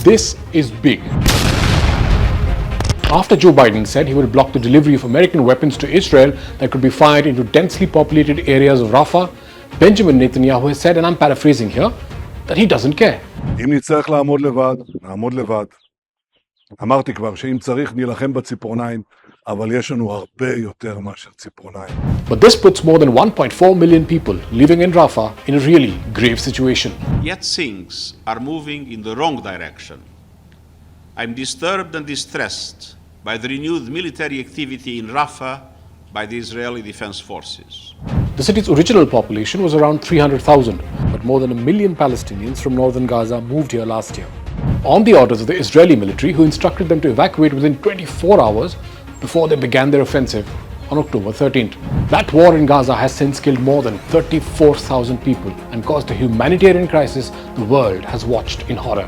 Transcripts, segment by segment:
This is big. After Joe Biden said he would block the delivery of American weapons to Israel that could be fired into densely populated areas of Rafah, Benjamin Netanyahu has said, and I'm paraphrasing here, that he doesn't care. אם נצטרך לעמוד לבד, נעמוד לבד. אמרתי כבר שאם צריך נילחם בציפורניים, אבל יש לנו הרבה יותר מאשר ציפורניים. But this puts more than 1.4 million people living in Rafah in a really grave situation. Yet things are moving in the wrong direction. I'm disturbed and distressed by the renewed military activity in Rafah by the Israeli Defense Forces. The city's original population was around 300,000, but more than 1 million Palestinians from northern Gaza moved here last year, on the orders of the Israeli military, who instructed them to evacuate within 24 hours before they began their offensive on October 13th. That war in Gaza has since killed more than 34,000 people and caused a humanitarian crisis the world has watched in horror.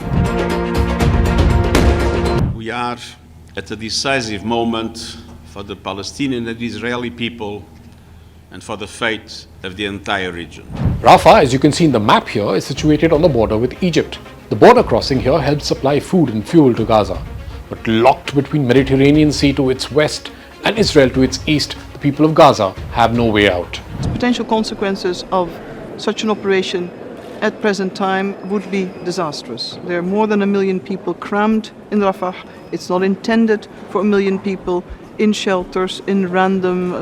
We are at a decisive moment for the Palestinian and Israeli people and for the fate of the entire region. Rafah, as you can see in the map here, is situated on the border with Egypt. The border crossing here helps supply food and fuel to Gaza. But locked between Mediterranean Sea to its west and Israel to its east, the people of Gaza have no way out. Potential consequences of such an operation at present time would be disastrous. There are more than 1 million people crammed in Rafah. It's not intended for 1 million people in shelters, in random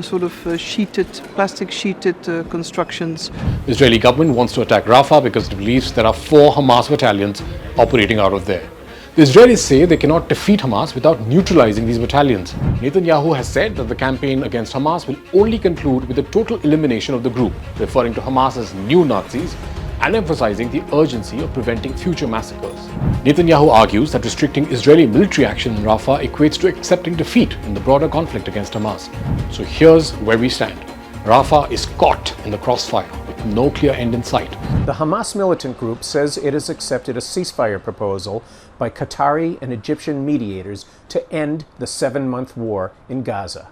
plastic sheeted constructions. The Israeli government wants to attack Rafah because it believes there are 4 Hamas battalions operating out of there. The Israelis say they cannot defeat Hamas without neutralizing these battalions. Netanyahu has said that the campaign against Hamas will only conclude with the total elimination of the group, referring to Hamas as new Nazis and emphasizing the urgency of preventing future massacres. Netanyahu argues that restricting Israeli military action in Rafah equates to accepting defeat in the broader conflict against Hamas. So here's where we stand. Rafah is caught in the crossfire with no clear end in sight. The Hamas militant group says it has accepted a ceasefire proposal by Qatari and Egyptian mediators to end the 7-month war in Gaza.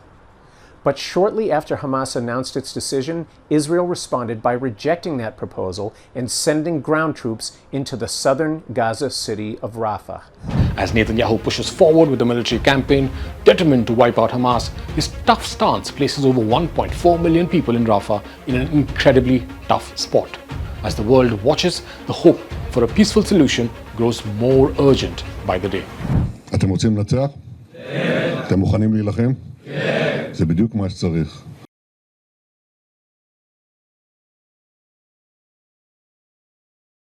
But shortly after Hamas announced its decision, Israel responded by rejecting that proposal and sending ground troops into the southern Gaza city of Rafah. As Netanyahu pushes forward with the military campaign, determined to wipe out Hamas, his tough stance places over 1.4 million people in Rafah in an incredibly tough spot. As the world watches, the hope for a peaceful solution grows more urgent by the day. אתם רוצים לנצח? כן. אתם מוכנים להילחם? כן. זה בדיוק מה שצריך.